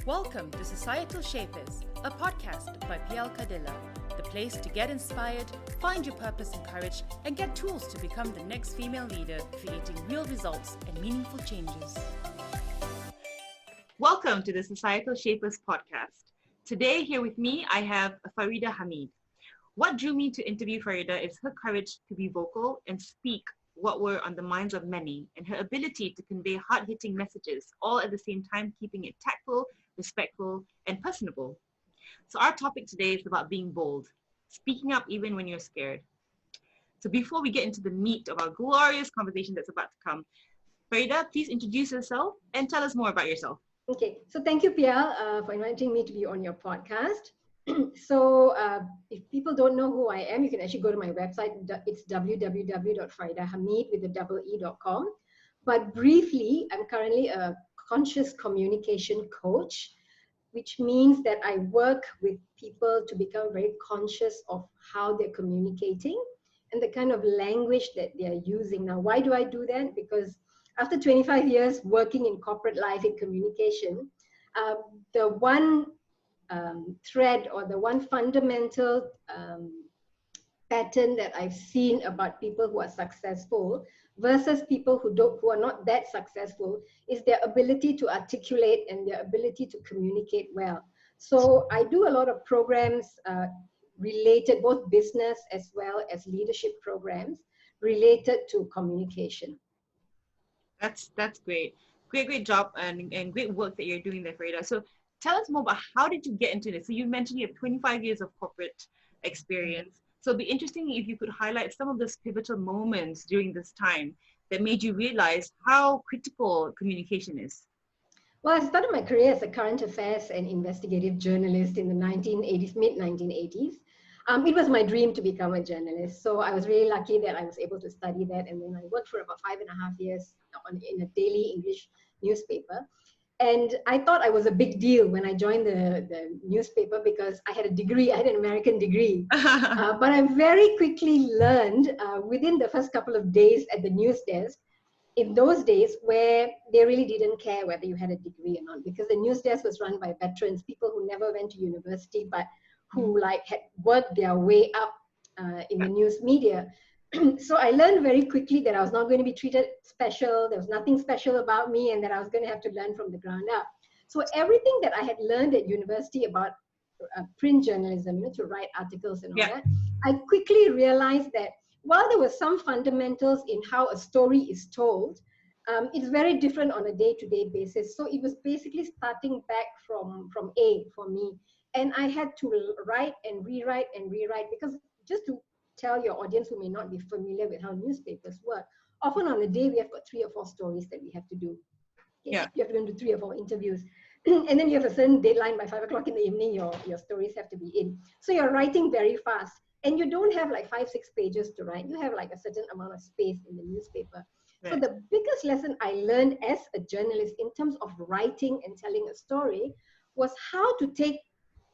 Welcome to Societal Shapers, a podcast by PL Kadilla, the place to get inspired, find your purpose and courage, and get tools to become the next female leader, creating real results and meaningful changes. Welcome to the Societal Shapers podcast. Today, here with me, I have Faridah Hameed. What drew me to interview Faridah is her courage to be vocal and speak what were on the minds of many, and her ability to convey hard-hitting messages, all at the same time keeping it tactful, respectful, and personable. So our topic today is about being bold, speaking up even when you're scared. So before we get into the meat of our glorious conversation that's about to come, Faridah, please introduce yourself and tell us more about yourself. Okay, so thank you, PL, for inviting me to be on your podcast. So if people don't know who I am, you can actually go to my website. It's www.faridahhameed.com. But briefly, I'm currently a conscious communication coach, which means that I work with people to become very conscious of how they're communicating and the kind of language that they're using. Now, why do I do that? Because after 25 years working in corporate life in communication, the one thread or the one fundamental pattern that I've seen about people who are successful versus people who are not that successful is their ability to articulate and their ability to communicate well. So I do a lot of programs related, both business as well as leadership programs related to communication. That's great. Great job and great work that you're doing there, Faridah. So tell us more about how did you get into this? So you mentioned you have 25 years of corporate experience. So it'd be interesting if you could highlight some of those pivotal moments during this time that made you realize how critical communication is. Well, I started my career as a current affairs and investigative journalist in the 1980s, mid-1980s. It was my dream to become a journalist. So I was really lucky that I was able to study that. And then I worked for about 5.5 years in a daily English newspaper. And I thought I was a big deal when I joined the newspaper because I had a degree, I had an American degree. But I very quickly learned within the first couple of days at the news desk, in those days where they really didn't care whether you had a degree or not, because the news desk was run by veterans, people who never went to university, but who had worked their way up in the news media. So I learned very quickly that I was not going to be treated special. There was nothing special about me, and that I was going to have to learn from the ground up. So everything that I had learned at university about print journalism, to write articles and all that, I quickly realized that while there were some fundamentals in how a story is told, it's very different on a day-to-day basis. So it was basically starting back from A for me. And I had to write and rewrite because just to tell your audience who may not be familiar with how newspapers work, often on a day we have got 3 or 4 stories that we have to do. Okay? Yeah. You have to do 3 or 4 interviews. And then you have a certain deadline. By 5 o'clock in the evening, your stories have to be in. So you're writing very fast. And you don't have like 5-6 pages to write. You have like a certain amount of space in the newspaper. Right. So the biggest lesson I learned as a journalist in terms of writing and telling a story was how to take,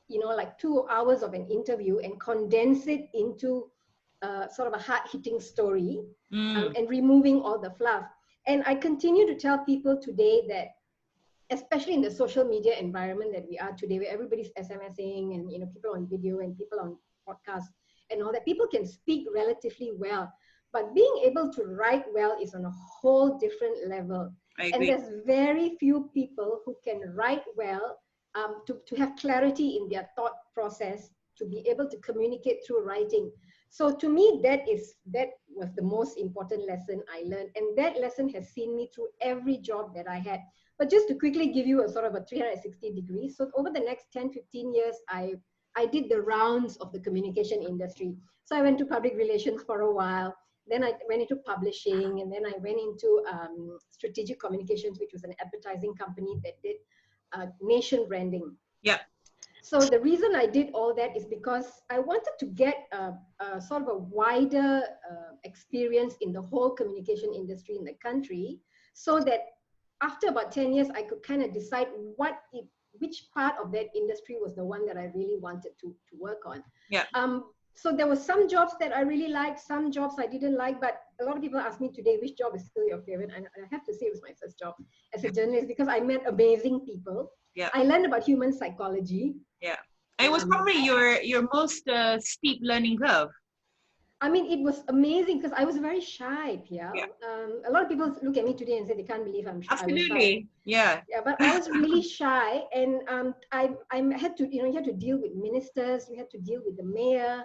like 2 hours of an interview and condense it into sort of a hard-hitting story and removing all the fluff. And I continue to tell people today that, especially in the social media environment that we are today, where everybody's SMSing and people on video and people on podcasts and all that, people can speak relatively well, but being able to write well is on a whole different level. And there's very few people who can write well to have clarity in their thought process, to be able to communicate through writing. So to me, that was the most important lesson I learned. And that lesson has seen me through every job that I had. But just to quickly give you a sort of a 360 degrees. So over the next 10, 15 years, I did the rounds of the communication industry. So I went to public relations for a while. Then I went into publishing. And then I went into strategic communications, which was an advertising company that did nation branding. Yeah. So the reason I did all that is because I wanted to get a sort of a wider experience in the whole communication industry in the country, so that after about 10 years, I could kind of decide which part of that industry was the one that I really wanted to work on. Yeah. So there were some jobs that I really liked, some jobs I didn't like, but a lot of people ask me today, which job is still your favorite? And I have to say it was my first job as a journalist because I met amazing people. Yeah. I learned about human psychology. Yeah. It was probably your most steep learning curve. I mean, it was amazing because I was very shy, Pia. Yeah. A lot of people look at me today and say they can't believe I was shy. Absolutely. Yeah. Yeah, but I was really shy, and I had to, you had to deal with ministers, you had to deal with the mayor.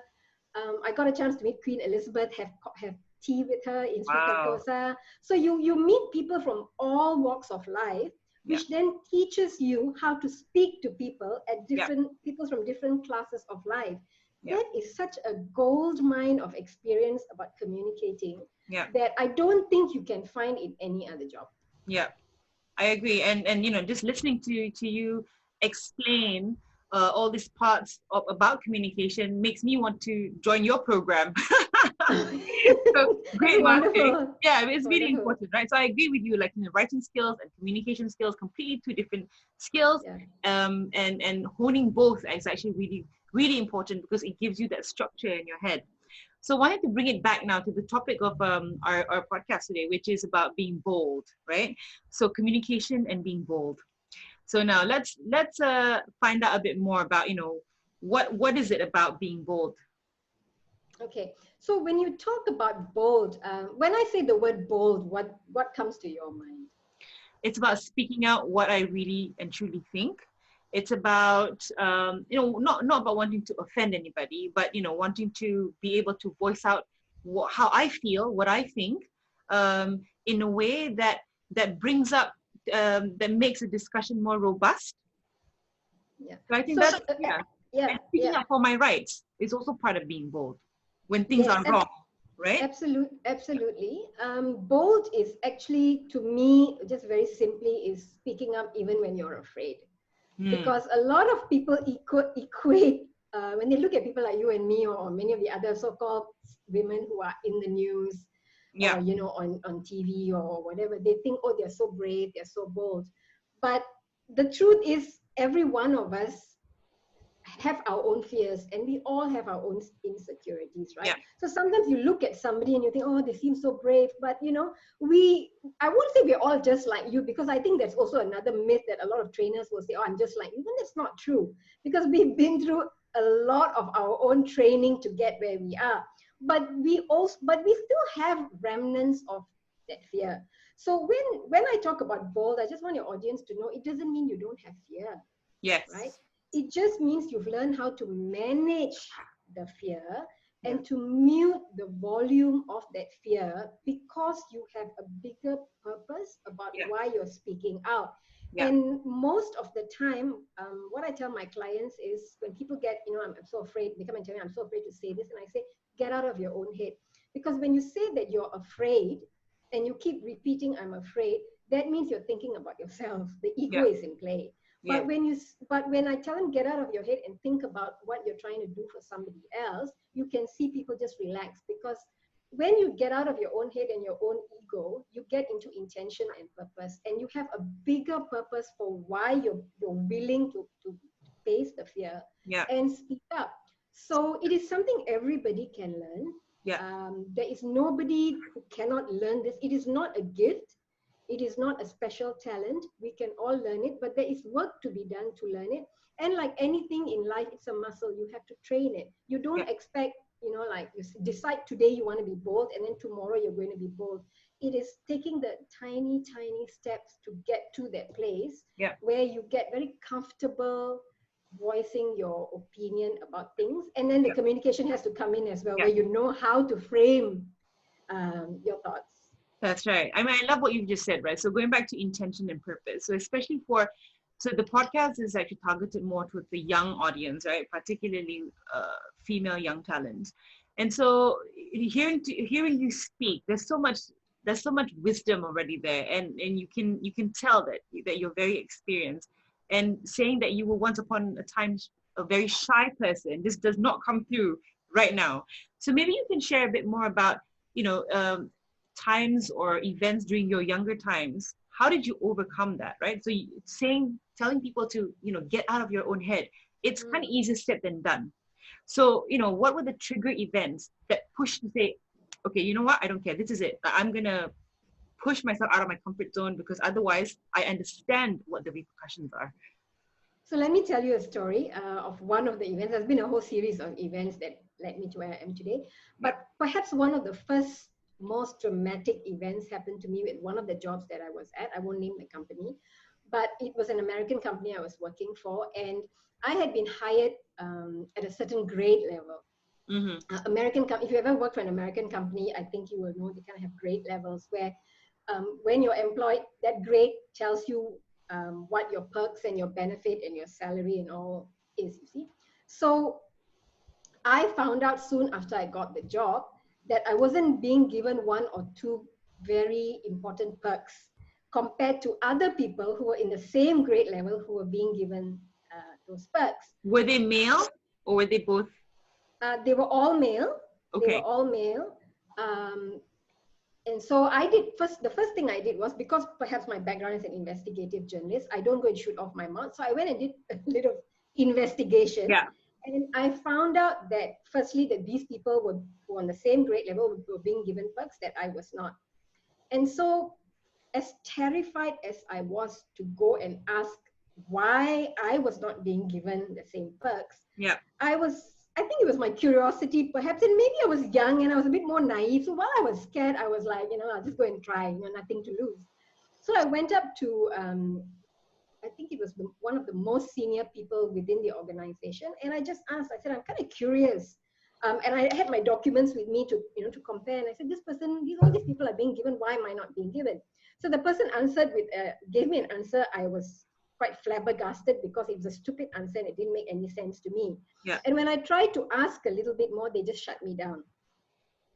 I got a chance to meet Queen Elizabeth, have tea with her in Sri Wow. Sentosa. So you meet people from all walks of life, Yeah. which then teaches you how to speak to people at Yeah. people from different classes of life. Yeah. That is such a gold mine of experience about communicating Yeah. that I don't think you can find in any other job. Yeah. I agree. And just listening to you explain all these parts about communication makes me want to join your program. So great marketing. Wonderful. Yeah, it's really Wonderful. important, right? So I agree with you, like writing skills and communication skills, completely two different skills. Yeah. And honing both is actually really, really important because it gives you that structure in your head. So I wanted to bring it back now to the topic of our podcast today, which is about being bold, right? So communication and being bold. So now let's find out a bit more about, what is it about being bold? Okay. So when you talk about bold, when I say the word bold, what comes to your mind? It's about speaking out what I really and truly think. It's about, not about wanting to offend anybody, but, wanting to be able to voice out how I feel, what I think, in a way that brings up, that makes a discussion more robust. Yeah. So I think So that's, yeah. yeah, And speaking yeah. up for my rights is also part of being bold when things Yes, are wrong, right? absolutely. Bold is actually, to me, just very simply, is speaking up even when you're afraid. Hmm. Because a lot of people equate when they look at people like you and me, or many of the other so-called women who are in the news, or Yeah, on TV or whatever, they think, oh, they're so brave, they're so bold. But the truth is, every one of us have our own fears, and we all have our own insecurities, right? yeah, So sometimes you look at somebody and you think, oh, they seem so brave, but I won't say we're all just like you, because I think there's also another myth that a lot of trainers will say, oh, I'm just like you. But that's not true, because we've been through a lot of our own training to get where we are. But we still have remnants of that fear. So when I talk about bold, I just want your audience to know it doesn't mean you don't have fear, right? yes, It just means you've learned how to manage the fear yeah, and to mute the volume of that fear, because you have a bigger purpose about yeah, why you're speaking out. yeah, And most of the time, what I tell my clients is, when people get, I'm so afraid, they come and tell me, I'm so afraid to say this, and I say, get out of your own head. Because when you say that you're afraid and you keep repeating, I'm afraid, that means you're thinking about yourself. The ego yeah, is in play. yeah, But when I tell them, get out of your head and think about what you're trying to do for somebody else, you can see people just relax. Because when you get out of your own head and your own ego, you get into intention and purpose, and you have a bigger purpose for why you're willing to face the fear yeah, and speak up. So it is something everybody can learn. yeah, There is nobody who cannot learn this. It is not a gift. It is not a special talent. We can all learn it, but there is work to be done to learn it. And like anything in life, it's a muscle. You have to train it. You yeah, don't expect, like you decide today you want to be bold, and then tomorrow you're going to be bold. It is taking the tiny, tiny steps to get to that place yeah. where you get very comfortable voicing your opinion about things. And then the Yeah. communication has to come in as well, Yeah. where you know how to frame your thoughts. That's right. I mean, I love what you've just said, right? So going back to intention and purpose. So especially so the podcast is actually targeted more towards the young audience, right? Particularly female young talents. And so hearing you speak, there's so much wisdom already there, and you can tell that you're very experienced. And saying that you were once upon a time a very shy person, this does not come through right now. So maybe you can share a bit more about, times or events during your younger times. How did you overcome that, right? So telling people to, get out of your own head, it's kind of easier said than done. So, what were the trigger events that pushed to say, okay, you know what? I don't care. This is it. I'm going to push myself out of my comfort zone because otherwise I understand what the repercussions are. So let me tell you a story of one of the events. There's been a whole series of events that led me to where I am today. But perhaps one of the first most dramatic events happened to me with one of the jobs that I was at. I won't name the company, but it was an American company I was working for. And I had been hired at a certain grade level. If you ever worked for an American company, I think you will know they kind of have grade levels where when you're employed, that grade tells you what your perks and your benefit and your salary and all is, you see. So I found out soon after I got the job that I wasn't being given one or two very important perks compared to other people who were in the same grade level who were being given those perks. Were they male or were they both? They were all male. Okay. They were all male. And so the first thing I did was, because perhaps my background is an investigative journalist, I don't go and shoot off my mouth. So I went and did a little investigation. Yeah. And I found out that firstly, that these people were on the same grade level, were being given perks that I was not. And so as terrified as I was to go and ask why I was not being given the same perks, I think it was my curiosity perhaps, and maybe I was young and I was a bit more naive. So while I was scared, I was like, I'll just go and try, nothing to lose. So I went up to, I think it was one of the most senior people within the organization. And I just asked, I said, I'm kind of curious. And I had my documents with me to compare. And I said, all these people are being given, why am I not being given? So the person gave me an answer. I was quite flabbergasted because it was a stupid answer and it didn't make any sense to me. Yeah. And when I tried to ask a little bit more, they just shut me down.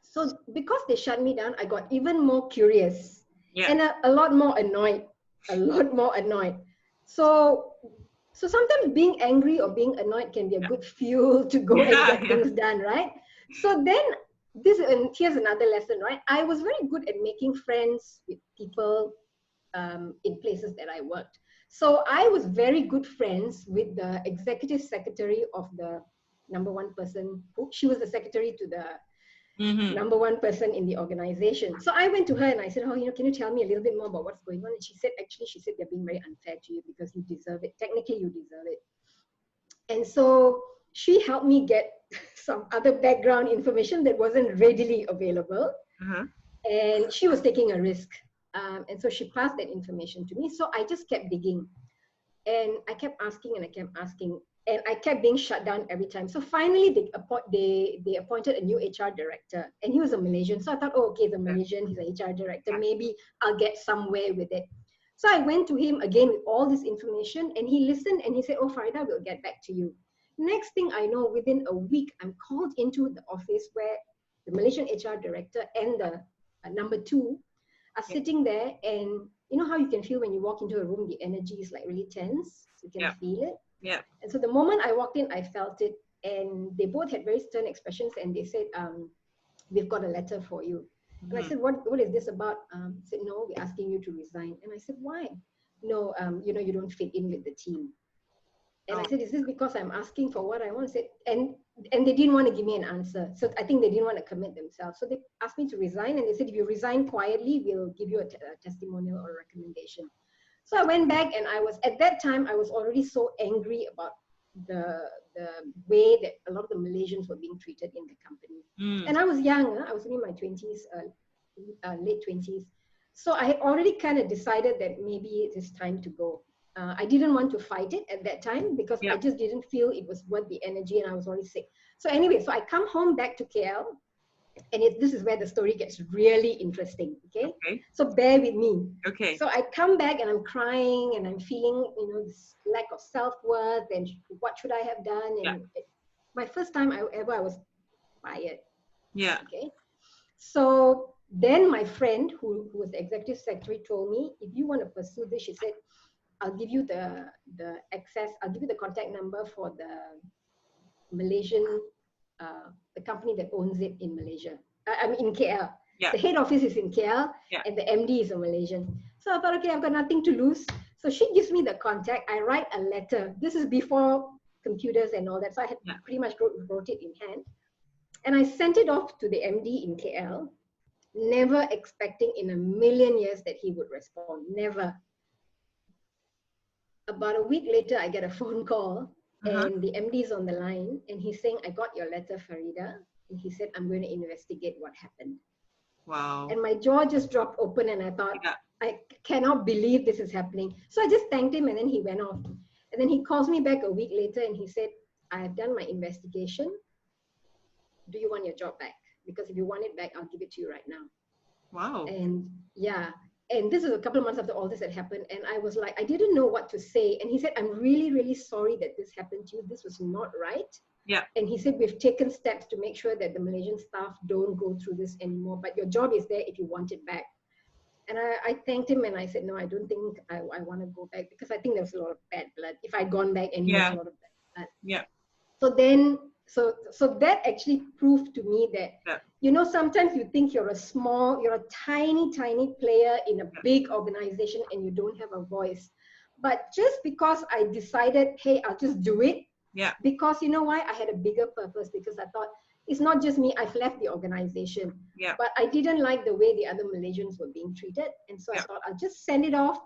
So because they shut me down, I got even more curious and a lot more annoyed. So sometimes being angry or being annoyed can be a good fuel to go and get things done, right? So then here's another lesson, right? I was very good at making friends with people in places that I worked. So I was very good friends with the executive secretary of the number one person. She was the secretary to the number one person in the organization. So I went to her and I said, can you tell me a little bit more about what's going on? And she said, they're being very unfair to you because you deserve it. Technically, you deserve it. And so she helped me get some other background information that wasn't readily available. And she was taking a risk. And so she passed that information to me. So I just kept digging. And I kept asking and I kept asking. And I kept being shut down every time. So finally, they appointed a new HR director. And he was a Malaysian. So I thought, he's a Malaysian. He's an HR director. Maybe I'll get somewhere with it. So I went to him again with all this information. And he listened and he said, Faridah, we'll get back to you. Next thing I know, within a week, I'm called into the office where the Malaysian HR director and the number two are sitting there, and you know how you can feel when you walk into a room, the energy is like really tense. You can feel it. Yeah. And so the moment I walked in, I felt it, and they both had very stern expressions, and they said, "We've got a letter for you." And I said, "What is this about?" They said, "No, we're asking you to resign." And I said, "Why?" "No, you don't fit in with the team." And I said, "Is this because I'm asking for what I want?" I said, and they didn't want to give me an answer. So I think they didn't want to commit themselves. So they asked me to resign, and they said, if you resign quietly, we'll give you a testimonial or a recommendation. So I went back, and at that time, I was already so angry about the way that a lot of the Malaysians were being treated in the company. And I was young. I was in my 20s, late 20s. So I had already kind of decided that maybe it is time to go. I didn't want to fight it at that time because I just didn't feel it was worth the energy, and I was already sick. So anyway, so I come home back to KL, and this is where the story gets really interesting, okay? So bear with me. Okay. So I come back and I'm crying and I'm feeling, this lack of self-worth and what should I have done? And my first time I was fired. Yeah. Okay. So then my friend who was the executive secretary told me, if you want to pursue this, she said, I'll give you the access, I'll give you the contact number for the Malaysian, the company that owns it in Malaysia. I mean in KL. Yeah. The head office is in KL and the MD is a Malaysian. So I thought, okay, I've got nothing to lose. So she gives me the contact. I write a letter. This is before computers and all that. So I had Yeah. pretty much wrote it in hand. And I sent it off to the MD in KL, never expecting in a million years that he would respond. Never. About a week later, I get a phone call Uh-huh. and the MD is on the line and he's saying, I got your letter, Faridah. And he said, I'm going to investigate what happened. Wow. And my jaw just dropped open and I thought, Yeah. I cannot believe this is happening. So I just thanked him and then he went off. And then he calls me back a week later and he said, I have done my investigation. Do you want your job back? Because if you want it back, I'll give it to you right now. Wow. And yeah, and this is a couple of months after all this had happened. And I was like, I didn't know what to say. And he said, I'm really, really sorry that this happened to you. This was not right. Yeah. And he said, we've taken steps to make sure that the Malaysian staff don't go through this anymore. But your job is there if you want it back. And I thanked him and I said, no, I don't think I want to go back because I think there was a lot of bad blood. If I'd gone back and Yeah. there was a lot of bad blood. Yeah. So then, so that actually proved to me that, Yeah. you know, sometimes you think you're a tiny, tiny player in a big organization and you don't have a voice. But just because I decided, hey, I'll just do it. Yeah. Because you know why? I had a bigger purpose because I thought, it's not just me, I've left the organization. Yeah. But I didn't like the way the other Malaysians were being treated. And so I thought, I'll just send it off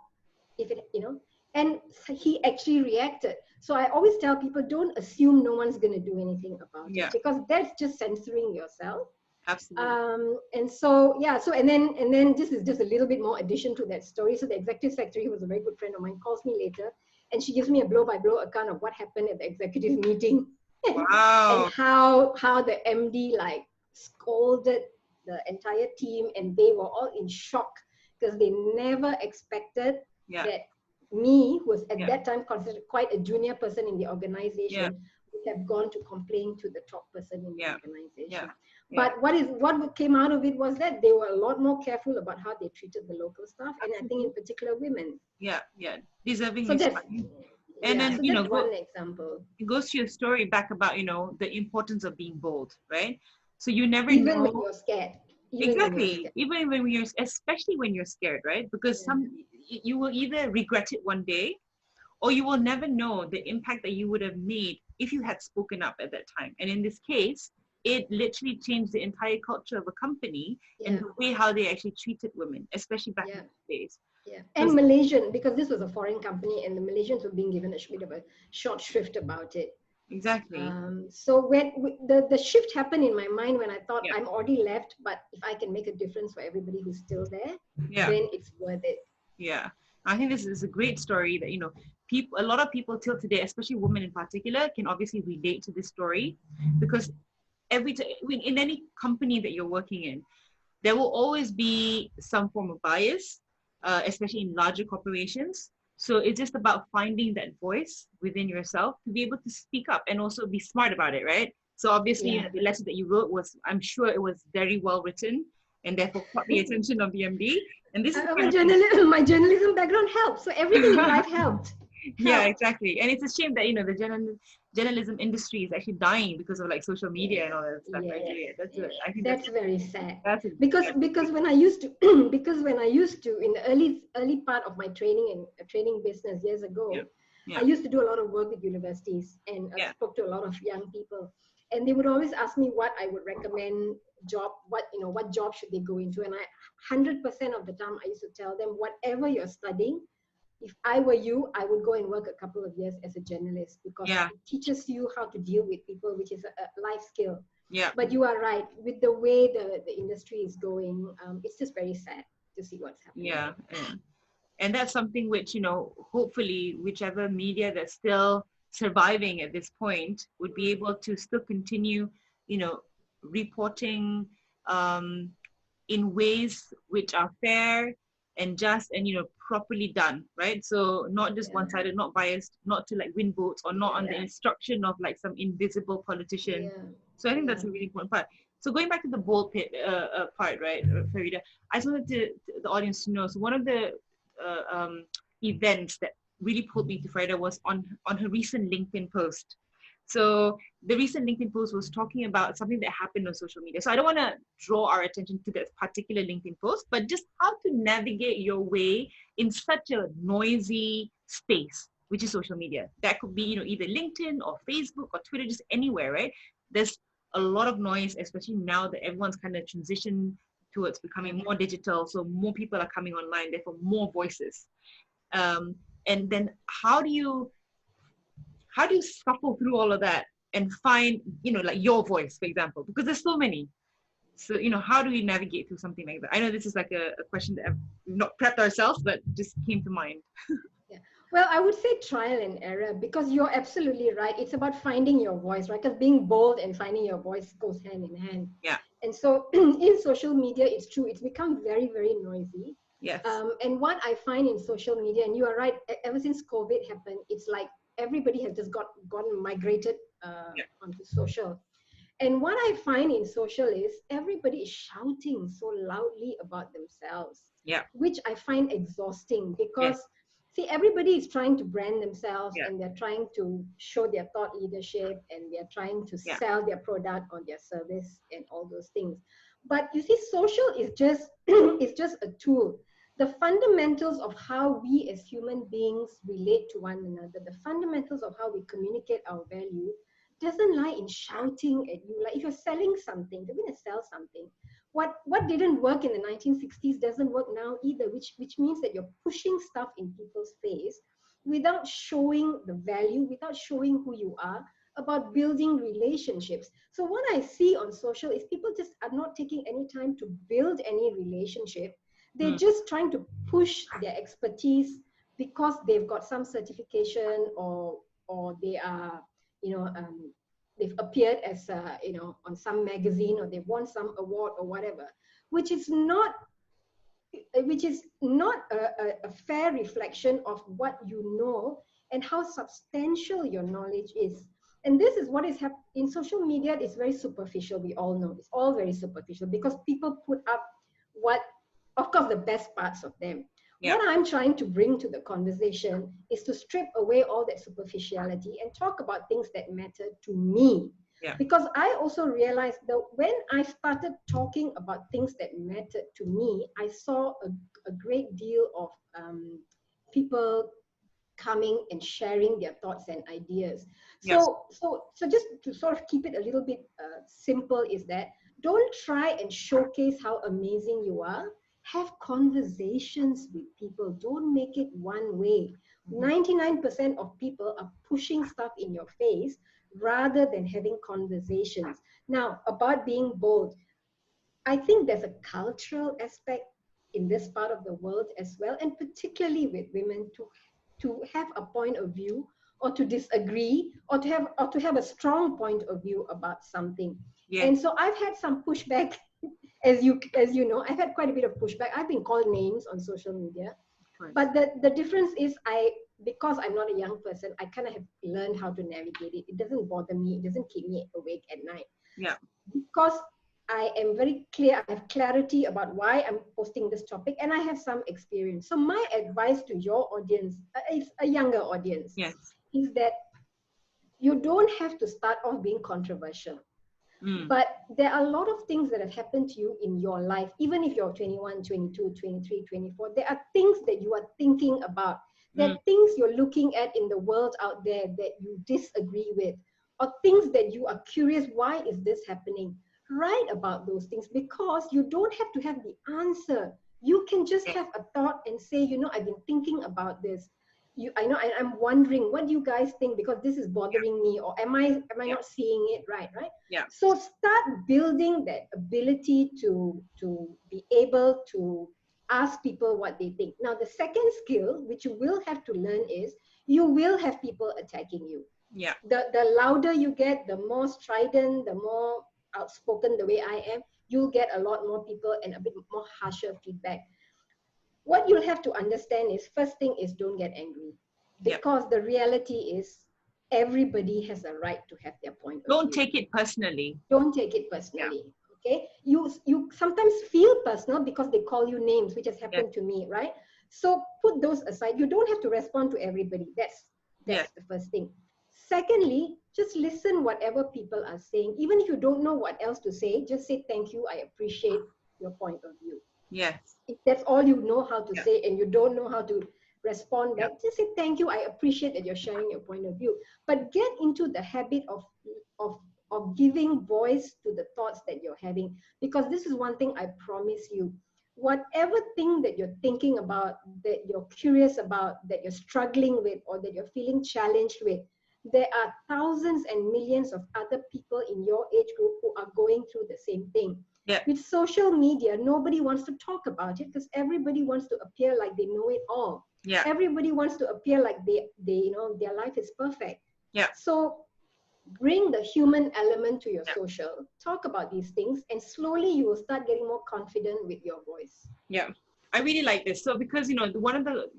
if it, you know, and he actually reacted. So I always tell people, don't assume no one's going to do anything about it because that's just censoring yourself. Absolutely. And so, yeah, so, and then this is just a little bit more addition to that story. So the executive secretary, who was a very good friend of mine, calls me later and she gives me a blow-by-blow account of what happened at the executive meeting. Wow. And how the MD like scolded the entire team and they were all in shock because they never expected that me, who was at that time considered quite a junior person in the organization, would have gone to complain to the top person in the organization. But what came out of it was that they were a lot more careful about how they treated the local staff, and I think in particular women. Deserving so respect. And then, so you that's know, one example. It goes to your story back about, you know, the importance of being bold, right? So you never even know. when you're scared. Even when you're, especially when you're scared, right? Because you will either regret it one day, or you will never know the impact that you would have made if you had spoken up at that time. And in this case, it literally changed the entire culture of a company and the way how they actually treated women, especially back in the days. And Malaysian, because this was a foreign company and the Malaysians were being given a bit of a short shrift about it. Exactly. So when the shift happened in my mind when I thought I'm already left, but if I can make a difference for everybody who's still there, then it's worth it. Yeah. I think this is a great story that, you know, a lot of people till today, especially women in particular, can obviously relate to this story because in any company that you're working in, there will always be some form of bias, especially in larger corporations. So it's just about finding that voice within yourself to be able to speak up and also be smart about it, right? So obviously, you know, the letter that you wrote was, I'm sure it was very well written and therefore caught the attention of the MD. And this is my journalism background helped. So everything in life helped. Yeah, exactly. And it's a shame that, you know, the journalism industry is actually dying because of like social media and all that stuff. I think that's very sad. Because when I used to in the early part of my training business years ago, I used to do a lot of work with universities and I spoke to a lot of young people, and they would always ask me what I would recommend what job should they go into, and 100% of the time I used to tell them, whatever you're studying, if I were you, I would go and work a couple of years as a journalist because it teaches you how to deal with people, which is a life skill. But you are right. With the way the industry is going, it's just very sad to see what's happening. And that's something which, you know, hopefully whichever media that's still surviving at this point would be able to still continue, you know, reporting in ways which are fair and just and, you know, properly done, right? So not just one-sided, not biased, not to like win votes or not on the instruction of like some invisible politician. So I think that's a really important part. So going back to the bold part, right, Faridah, I just wanted the audience to know, so one of the events that really pulled me to Faridah was on her recent LinkedIn post. So the recent LinkedIn post was talking about something that happened on social media. So I don't want to draw our attention to that particular LinkedIn post, but just how to navigate your way in such a noisy space which is social media. That could be, either LinkedIn or Facebook or Twitter, just anywhere, right? There's a lot of noise, especially now that everyone's kind of transitioned towards becoming more digital. So more people are coming online, therefore more voices. And then how do you shuffle through all of that and find, like your voice, for example, because there's so many. So, how do we navigate through something like that? I know this is like a question that we've not prepped ourselves, but just came to mind. Yeah. Well, I would say trial and error, because you're absolutely right. It's about finding your voice, right? Because being bold and finding your voice goes hand in hand. Yeah. And so in social media, it's true. It's become very, very noisy. Yes. And what I find in social media, and you are right, ever since COVID happened, it's like everybody has just gotten migrated onto social. And what I find in social is everybody is shouting so loudly about themselves, which I find exhausting, because see, everybody is trying to brand themselves, and they're trying to show their thought leadership, and they're trying to sell their product or their service and all those things. But you see, social is just is just a tool. The fundamentals of how we as human beings relate to one another, the fundamentals of how we communicate our value, doesn't lie in shouting at you. Like if you're selling something, you're going to sell something. What didn't work in the 1960s doesn't work now either, which means that you're pushing stuff in people's face without showing the value, without showing who you are, about building relationships. So what I see on social is people just are not taking any time to build any relationship. They're just trying to push their expertise because they've got some certification, or they are, they've appeared as, on some magazine, or they've won some award or whatever, which is not a fair reflection of what you know and how substantial your knowledge is. And this is what is happening in social media. It's very superficial. We all know it's all very superficial, because people put up of course, the best parts of them. What I'm trying to bring to the conversation is to strip away all that superficiality and talk about things that matter to me. Because I also realized that when I started talking about things that mattered to me, I saw a great deal of people coming and sharing their thoughts and ideas. So just to sort of keep it a little bit simple, is that don't try and showcase how amazing you are. Have conversations with people. Don't make it one way. 99% of people are pushing stuff in your face rather than having conversations. Now, about being bold, I think there's a cultural aspect in this part of the world as well, and particularly with women, to have a point of view, or to disagree, or to have a strong point of view about something. And so I've had some pushback. As you know, I've had quite a bit of pushback. I've been called names on social media, but the difference is because I'm not a young person, I kind of have learned how to navigate it. It doesn't bother me. It doesn't keep me awake at night. Because I am very clear. I have clarity about why I'm posting this topic, and I have some experience. So my advice to your audience, is a younger audience, is that you don't have to start off being controversial. But there are a lot of things that have happened to you in your life, even if you're 21, 22, 23, 24. There are things that you are thinking about. There are things you're looking at in the world out there that you disagree with, or things that you are curious, why is this happening? Write about those things, because you don't have to have the answer. You can just have a thought and say, I've been thinking about this. I'm wondering, what do you guys think? Because this is bothering me, or am I not seeing it right? So start building that ability to be able to ask people what they think. Now, the second skill, which you will have to learn, is you will have people attacking you. The louder you get, the more strident, the more outspoken the way I am, you'll get a lot more people and a bit more harsher feedback. What you'll have to understand is, first thing is, don't get angry, because the reality is everybody has a right to have their point of view. Don't take it personally. Don't take it personally. Okay, you sometimes feel personal because they call you names, which has happened to me, right? So put those aside. You don't have to respond to everybody. That's the first thing. Secondly, just listen whatever people are saying. Even if you don't know what else to say, just say thank you, I appreciate your point of view. If that's all you know how to say, and you don't know how to respond back. Just say thank you. I appreciate that you're sharing your point of view. But get into the habit of of giving voice to the thoughts that you're having. Because this is one thing I promise you. Whatever thing that you're thinking about, that you're curious about, that you're struggling with, or that you're feeling challenged with, there are thousands and millions of other people in your age group who are going through the same thing. Yeah. With social media, nobody wants to talk about it because everybody wants to appear like they know it all. Yeah. Everybody wants to appear like they their life is perfect. Yeah. So bring the human element to your social, talk about these things, and slowly you will start getting more confident with your voice. Yeah, I really like this. So because, you know, one of the,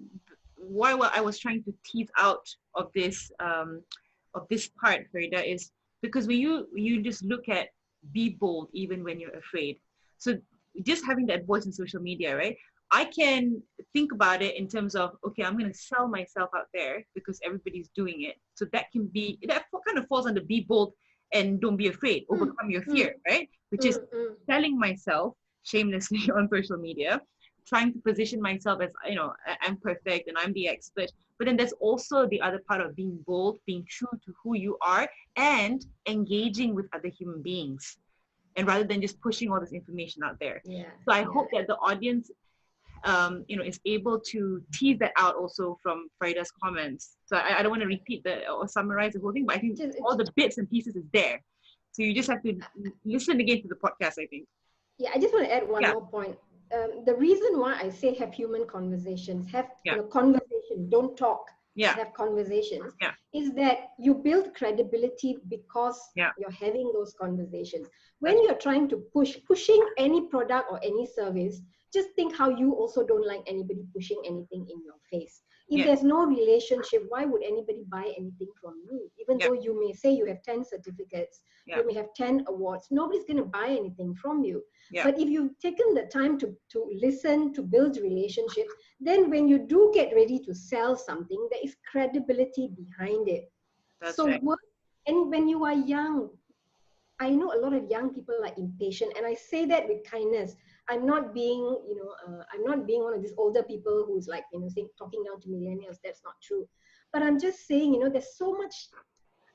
why I was trying to tease out of this part, Faridah, is because when you just look at be bold even when you're afraid. So just having that voice in social media, right? I can think about it in terms of, okay, I'm going to sell myself out there because everybody's doing it. So that can be, that kind of falls under be bold and don't be afraid, overcome your fear, right? Which is selling myself shamelessly on social media, trying to position myself as, you know, I'm perfect and I'm the expert. But then there's also the other part of being bold, being true to who you are, and engaging with other human beings. And rather than just pushing all this information out there. Yeah. So I hope that the audience you know, is able to tease that out also from Faridah's comments. So I don't want to repeat or summarize the whole thing, but I think all the bits and pieces is there. So you just have to listen again to the podcast, I think. Yeah, I just want to add one more point. The reason why I say have human conversations, have you know, conversation, don't talk, have conversations, is that you build credibility because you're having those conversations. When you're trying to pushing any product or any service, just think how you also don't like anybody pushing anything in your face. If there's no relationship, why would anybody buy anything from you? Even though you may say you have 10 certificates, you may have 10 awards, nobody's going to buy anything from you. But if you've taken the time to listen, to build relationships, then when you do get ready to sell something, there is credibility behind it. And when you are young, I know a lot of young people are impatient, and I say that with kindness. I'm not being, you know, I'm not being one of these older people who's like, you know, saying, talking down to millennials. That's not true. But I'm just saying, you know, there's so much,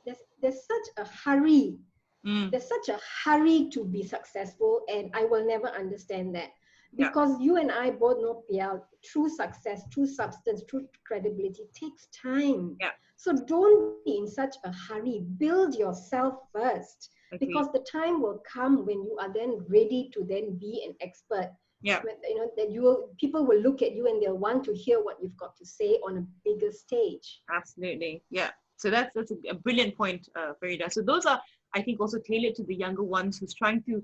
there's such a hurry. There's such a hurry to be successful, and I will never understand that. Because you and I both know, Pial, true success, true substance, true credibility takes time. So don't be in such a hurry. Build yourself first. Because the time will come when you are then ready to then be an expert. You know, that people will look at you and they'll want to hear what you've got to say on a bigger stage. Absolutely. Yeah. So that's a brilliant point, Faridah. So those are, I think, also tailored to the younger ones who's trying to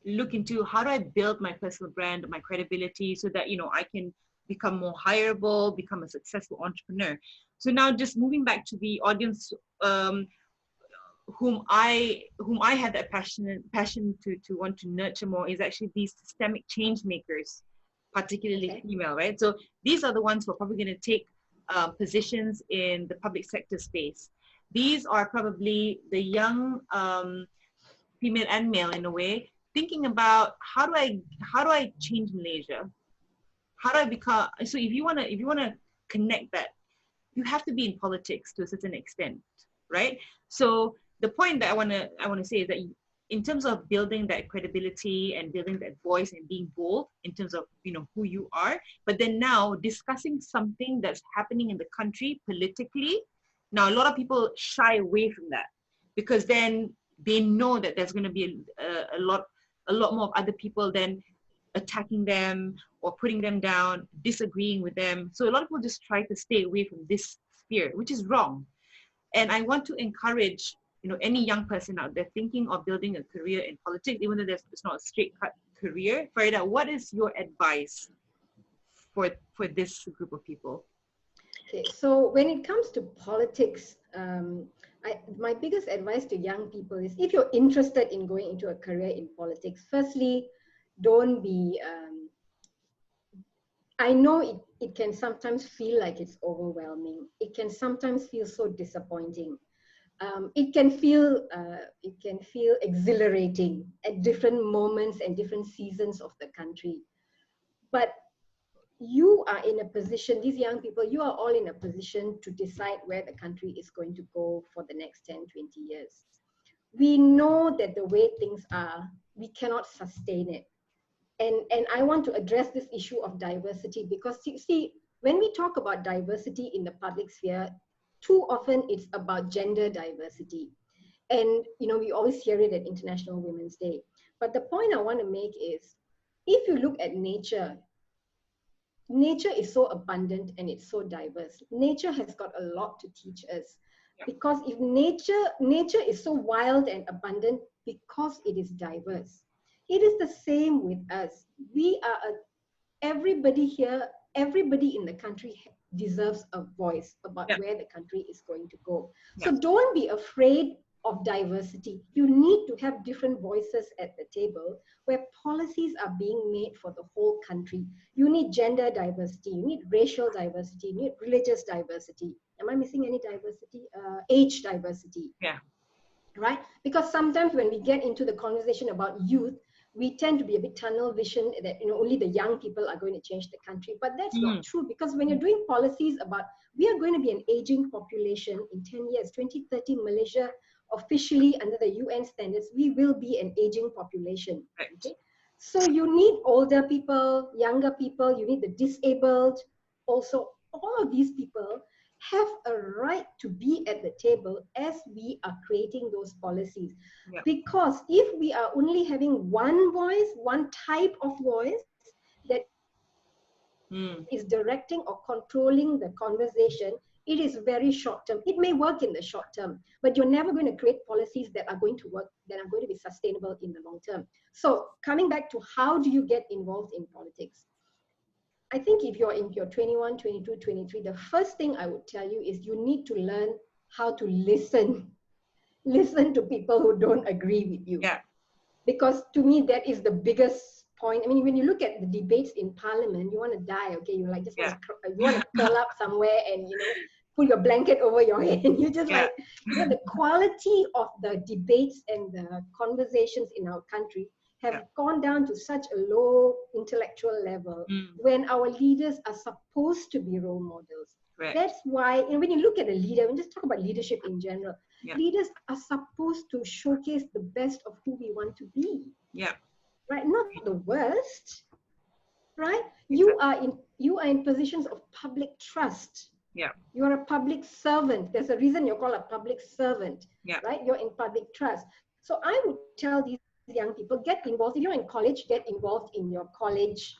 look into how do I build my personal brand, my credibility, so that, you know, I can become more hireable, become a successful entrepreneur. So now just moving back to the audience, whom I have that passion to want to nurture more, is actually these systemic change makers, particularly female, right? So these are the ones who are probably going to take positions in the public sector space. These are probably the young female and male, in a way, thinking about how do I change Malaysia? How do I become? So if you wanna connect that, you have to be in politics to a certain extent, right? So the point that I wanna say is that in terms of building that credibility and building that voice and being bold in terms of, you know, who you are, but then now discussing something that's happening in the country politically. Now a lot of people shy away from that because then they know that there's going to be a lot more of other people then attacking them or putting them down, disagreeing with them. So a lot of people just try to stay away from this sphere, which is wrong. And I want to encourage, you know, any young person out there thinking of building a career in politics, even though it's not a straight cut career. Faridah, what is your advice for this group of people? Okay, so when it comes to politics, my biggest advice to young people is, if you're interested in going into a career in politics, firstly, don't be, I know it can sometimes feel like it's overwhelming. It can sometimes feel so disappointing. It can feel exhilarating at different moments and different seasons of the country. But you are in a position, these young people, you are all in a position to decide where the country is going to go for the next 10, 20 years. We know that the way things are, we cannot sustain it. And I want to address this issue of diversity, because you see, when we talk about diversity in the public sphere, too often it's about gender diversity. And we always hear it at International Women's Day. But the point I want to make is, if you look at nature, nature is so abundant and it's so diverse. Nature has got a lot to teach us. Yeah. Because if nature is so wild and abundant because it is diverse. It is the same with us. Everybody here, everybody in the country deserves a voice about Yeah. where the country is going to go. Yeah. So don't be afraid of diversity. You need to have different voices at the table where policies are being made for the whole country. You need gender diversity, you need racial diversity, you need religious diversity. Am I missing any diversity? Age diversity. Yeah. Right? Because sometimes when we get into the conversation about youth, we tend to be a bit tunnel vision that only the young people are going to change the country. But that's not true, because when you're doing policies about, we are going to be an aging population in 10 years, 2030, Malaysia, officially under the UN standards, we will be an aging population. Right. Okay? So you need older people, younger people, you need the disabled. Also, all of these people have a right to be at the table as we are creating those policies. Yeah. Because if we are only having one voice, one type of voice that is directing or controlling the conversation, it is very short term. It may work in the short term, but you're never going to create policies that are going to work, that are going to be sustainable in the long term. So coming back to how do you get involved in politics? I think if you're in your 21, 22, 23, the first thing I would tell you is you need to learn how to listen. Listen to people who don't agree with you. Yeah. Because to me, that is the biggest point. I mean, when you look at the debates in Parliament, you want to die, okay? You like just Yeah. you want to curl up somewhere and pull your blanket over your head. And you just Yeah. like, the quality of the debates and the conversations in our country have gone down to such a low intellectual level when our leaders are supposed to be role models. Right. That's why when you look at a leader, when just talk about leadership in general, leaders are supposed to showcase the best of who we want to be. Yeah. Right? Not the worst. Right? You are in positions of public trust. Yeah. You are a public servant. There's a reason you're called a public servant. Yeah. Right? You're in public trust. So I would tell these young people, get involved. If you're in college, get involved in your college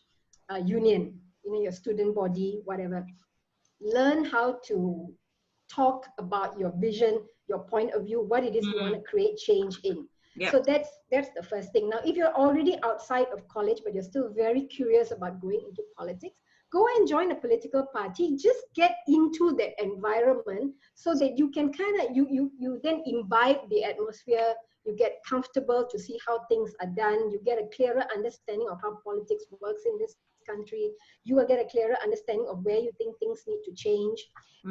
union, your student body, whatever. Learn how to talk about your vision, your point of view, what it is you want to create change in. Yep. So that's the first thing. Now, if you're already outside of college, but you're still very curious about going into politics, go and join a political party. Just get into that environment so that you can kind of, you then imbibe the atmosphere, you get comfortable to see how things are done, you get a clearer understanding of how politics works in this country, you will get a clearer understanding of where you think things need to change.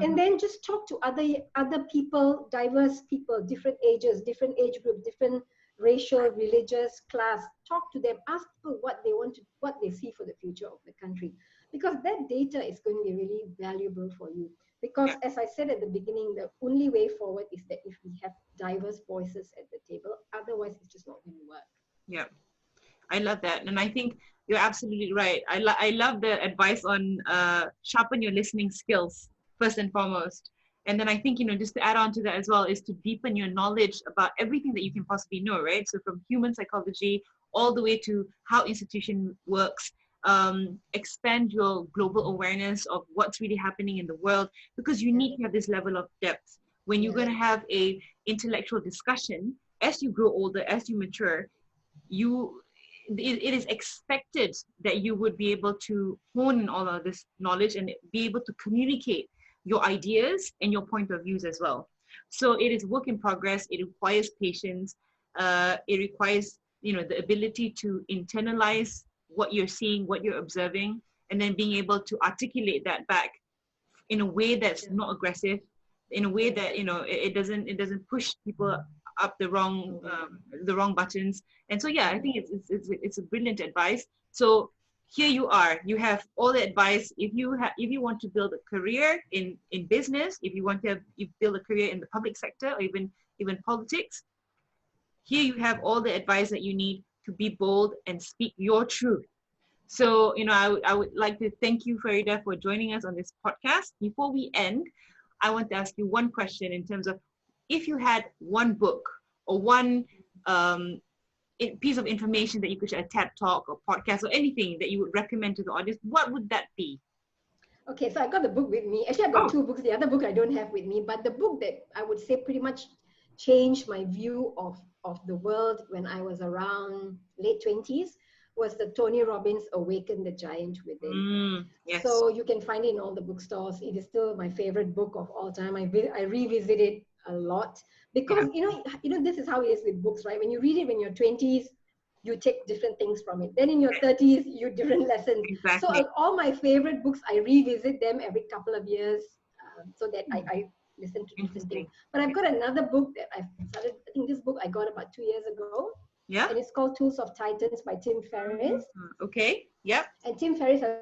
And then just talk to other people, diverse people, different ages, different age groups, different racial, religious, class. Talk to them, ask people what they want to, what they see for the future of the country. Because that data is going to be really valuable for you. Because as I said at the beginning, the only way forward is that if we have diverse voices at the table, otherwise it's just not going to work. Yeah, I love that. And I think you're absolutely right. I love the advice on sharpen your listening skills first and foremost. And then I think, just to add on to that as well, is to deepen your knowledge about everything that you can possibly know, right? So from human psychology all the way to how institution works, expand your global awareness of what's really happening in the world, because you need to have this level of depth. When you're going to have a intellectual discussion, as you grow older, as you mature, it is expected that you would be able to hone in all of this knowledge and be able to communicate your ideas and your point of views as well. So it is work in progress. It requires patience. It requires, the ability to internalize what you're seeing, what you're observing, and then being able to articulate that back in a way that's not aggressive, in a way that, it doesn't push people up the wrong buttons. And so, I think it's a brilliant advice. So here you are. You have all the advice. If you want to build a career in business, if you want to build a career in the public sector or even politics, here you have all the advice that you need to be bold and speak your truth. So, I would like to thank you, Faridah, for joining us on this podcast. Before we end, I want to ask you one question in terms of, if you had one book or one piece of information that you could share, a TED Talk or podcast or anything that you would recommend to the audience, what would that be? Okay, so I got the book with me. Actually, I've got two books. The other book I don't have with me, but the book that I would say pretty much changed my view of the world when I was around late 20s was the Tony Robbins Awaken the Giant Within. Yes. So you can find it in all the bookstores. It is still my favorite book of all time. I revisit it a lot because you know this is how it is with books, right? When you read it when you're 20s, you take different things from it. Then in your 30s, you different lessons. Exactly. So all my favorite books, I revisit them every couple of years so that I listen to different things. But I've got another book that I've started. I think this book I got about 2 years ago. Yeah. And it's called Tools of Titans by Tim Ferriss. Okay. Yep. And Tim Ferriss has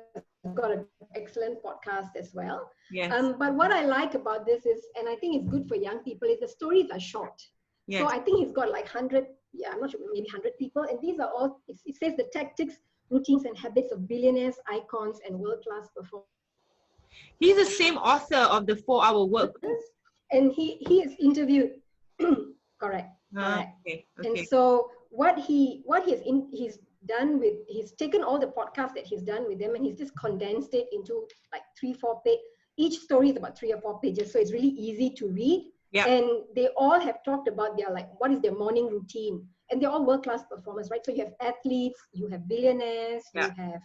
got an excellent podcast as well. Yes. But what I like about this is, and I think it's good for young people, is the stories are short. Yes. So I think he's got like 100, I'm not sure, maybe 100 people. And these are all, it says the tactics, routines, and habits of billionaires, icons, and world-class performers. He's the same author of the 4-Hour Work. And he is interviewed, correct. Okay. And so he's done with, he's taken all the podcasts that he's done with them and he's just condensed it into like 3-4 pages. Each story is about 3 or 4 pages, so it's really easy to read. Yeah. And they all have talked about their, like, what is their morning routine, and they're all world-class performers, right? So you have athletes, you have billionaires, you have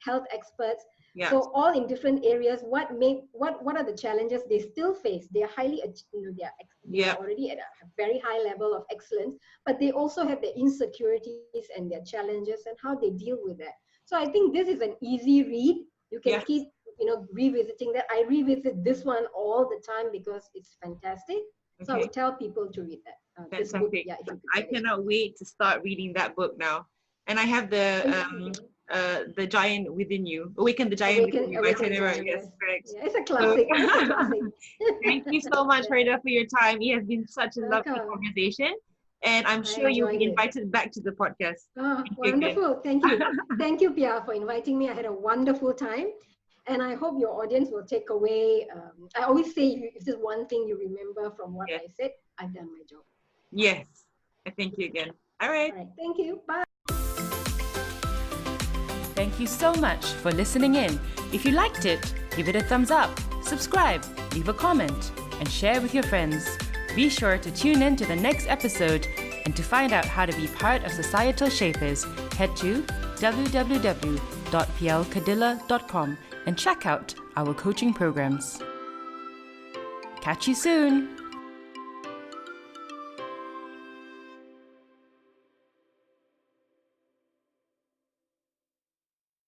health experts. Yeah. So all in different areas. What are the challenges they still face? They are highly, they're already at a very high level of excellence, but they also have their insecurities and their challenges and how they deal with that. So I think this is an easy read. You can keep, revisiting that. I revisit this one all the time because it's fantastic. So I would tell people to read that. This book, I cannot wait to start reading that book now. And I have the Giant Within You, Awaken the Giant Within You by Tony Robbins. Yes, correct. Yeah, it's a classic. Thank you so much, Faridah, for your time. It has been such a lovely conversation. And I'm sure you'll be invited back to the podcast. Oh, wonderful. Thank you. Thank you, Pia, for inviting me. I had a wonderful time. And I hope your audience will take away, I always say, if there's one thing you remember from what I said, I've done my job. Yes. I thank you again. All right. Thank you. Bye. Thank you so much for listening in. If you liked it, give it a thumbs up, subscribe, leave a comment, and share with your friends. Be sure to tune in to the next episode, and to find out how to be part of Societal Shapers, head to www.plkadilla.com and check out our coaching programs. Catch you soon!